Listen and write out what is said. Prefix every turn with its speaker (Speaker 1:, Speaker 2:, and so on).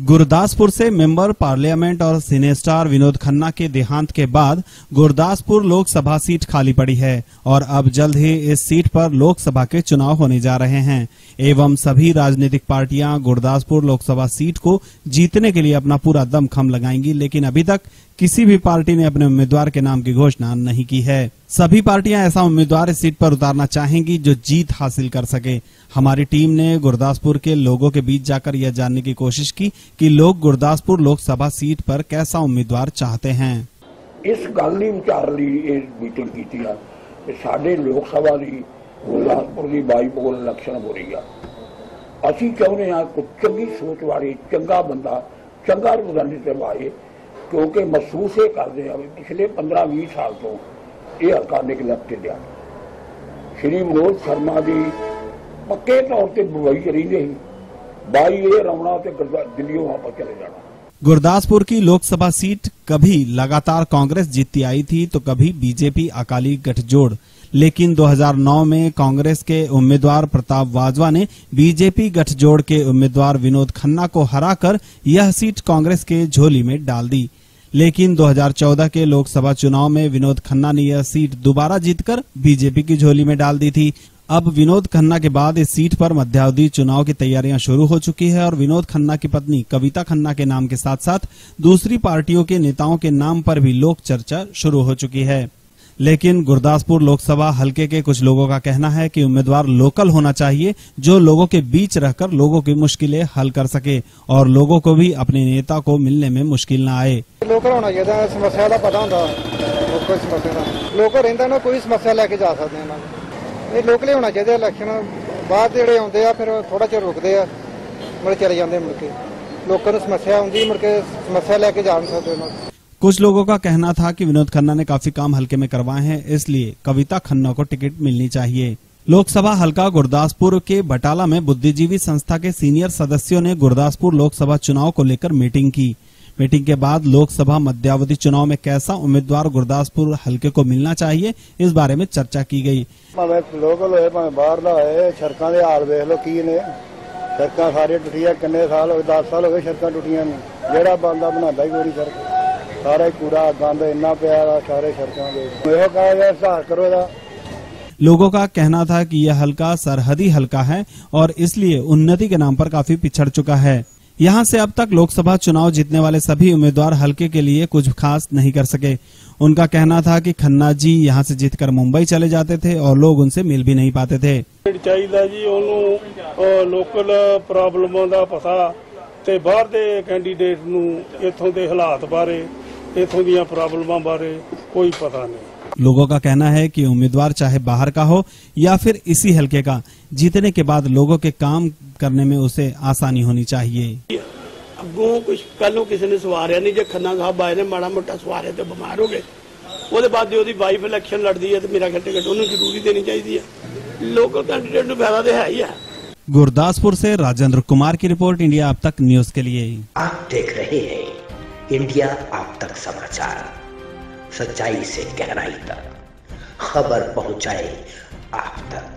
Speaker 1: गुरदासपुर से member parliament और cine star Vinod Khanna के देहांत के बाद गुरदासपुर लोकसभा सीट खाली पड़ी है और अब जल्द ही इस सीट पर लोकसभा के चुनाव होने जा रहे हैं एवं सभी राजनीतिक पार्टियां गुरदासपुर लोकसभा सीट को जीतने के लिए अपना पूरा दमखम लगाएंगी, लेकिन अभी तक किसी भी पार्टी ने अपने उम्मीदवार के नाम की घोषणा नहीं की है। सभी पार्टियां ऐसा उम्मीदवार इस सीट पर उतारना चाहेंगी जो जीत हासिल कर सके। हमारी टीम ने गुरदासपुर के लोगों के बीच जाकर यह जानने की कोशिश की कि लोग गुरदासपुर लोकसभा सीट पर कैसा उम्मीदवार चाहते हैं।
Speaker 2: इस गल नहीं विचार ली मीटिंग की साडे लोकसभा की गुरदासपुर की बाईपोल इलेक्शन हो रही है। असी चाहते हैं कुछ चंगी सोच वाले चंगा बंदा चंगा रिप्रेजेंटेटिव आए, क्योंकि महसूस ये करते हैं पिछले 15-20 साल तो ये हल्का निगलेक्टेड है। श्री मनोज शर्मा जी पक्के तौर पर बुबई रही बाई ये रौना दिल्ली वापस चले जाना।
Speaker 1: गुरदासपुर की लोकसभा सीट कभी लगातार कांग्रेस जीतती आई थी तो कभी बीजेपी अकाली गठजोड़, लेकिन 2009 में कांग्रेस के उम्मीदवार प्रताप वाजवा ने बीजेपी गठजोड़ के उम्मीदवार विनोद खन्ना को हराकर यह सीट कांग्रेस के झोली में डाल दी। लेकिन 2014 के लोकसभा चुनाव में विनोद खन्ना ने यह सीट दोबारा जीतकर बीजेपी की झोली में डाल दी थी। अब विनोद खन्ना के बाद इस सीट पर मध्यावधि चुनाव की तैयारियां शुरू हो चुकी है और विनोद खन्ना की पत्नी कविता खन्ना के नाम के साथ साथ दूसरी पार्टियों के नेताओं के नाम पर भी लोक चर्चा शुरू हो चुकी है। लेकिन गुरदासपुर लोकसभा हलके के कुछ लोगों का कहना है कि उम्मीदवार लोकल होना चाहिए, जो लोगों के बीच रहकर लोगों की मुश्किलें हल कर सके और लोगों को भी अपने नेता को मिलने में मुश्किल न आए।
Speaker 3: लोकल होना चाहिए, समस्या का पता होता लोकल रहता ना, कोई समस्या लेके जा सकते हैं। ये लोकल होना चाहिए। इलेक्शन बाद जेडे आते हैं फिर थोड़ा चिर रुकते हैं, मुड़ चले जाते मुड़ के लोगों को समस्या आती, मुड़ के समस्या लेके जा नहीं सकते।
Speaker 1: कुछ लोगों का कहना था कि विनोद खन्ना ने काफी काम हल्के में करवाए हैं, इसलिए कविता खन्ना को टिकट मिलनी चाहिए। लोकसभा हलका गुरदासपुर के बटाला में बुद्धिजीवी संस्था के सीनियर सदस्यों ने गुरदासपुर लोकसभा चुनाव को लेकर मीटिंग की। मीटिंग के बाद लोकसभा मध्यावधि चुनाव में कैसा उम्मीदवार गुरदासपुर हलके को मिलना चाहिए, इस बारे में चर्चा की गई।
Speaker 3: लोकल होए बाहर दा होए, सड़कों के हाल वेख लो की ने, सड़क सारी टुटिया, किन्ने साल हो 10 साल हो गए सड़क टुटिया ने, जेड़ा बंदा बनाता ही कोई सड़क सारा कूड़ा गंद इन्ना प्यारा सारे सड़कों करो।
Speaker 1: लोगों का कहना था कि यह हलका सरहदी हलका है और इसलिए उन्नति के नाम पर काफी पिछड़ चुका है। यहां से अब तक लोकसभा चुनाव जीतने वाले सभी उम्मीदवार हलके के लिए कुछ खास नहीं कर सके। उनका कहना था कि खन्ना जी यहां से जीतकर मुंबई चले जाते थे और लोग उनसे मिल भी नहीं पाते थे।
Speaker 4: चाहिए जी उन्होंने लोकल प्रॉब्लमों का पता ते बाहर दे कैंडीडेट नूं इत्थों दे हालात बारे, इत्थों दी प्रॉब्लमां बारे कोई पता नहीं।
Speaker 1: लोगों का कहना है कि उम्मीदवार चाहे बाहर का हो या फिर इसी हलके का, जीतने के बाद लोगों के काम करने में उसे आसानी होनी चाहिए।
Speaker 5: अगों कुछ कल किसी ने सवारिया नहीं, जो खन्ना साहब आए ने माड़ा मोटा सवारिया तो बीमार हो गए, वो बाद जो वाइफ इलेक्शन लड़ती है तो मेरा टिकट उन्हें जरूरी देनी चाहिए है। लोकल कैंडीडेट को फायदा तो है ही है।
Speaker 1: गुरदासपुर से राजेंद्र कुमार की रिपोर्ट, इंडिया अब तक न्यूज के लिए।
Speaker 6: आप देख रहे हैं इंडिया अब तक समाचार, सच्चाई से गहराई तक खबर पहुंचाए आप तक।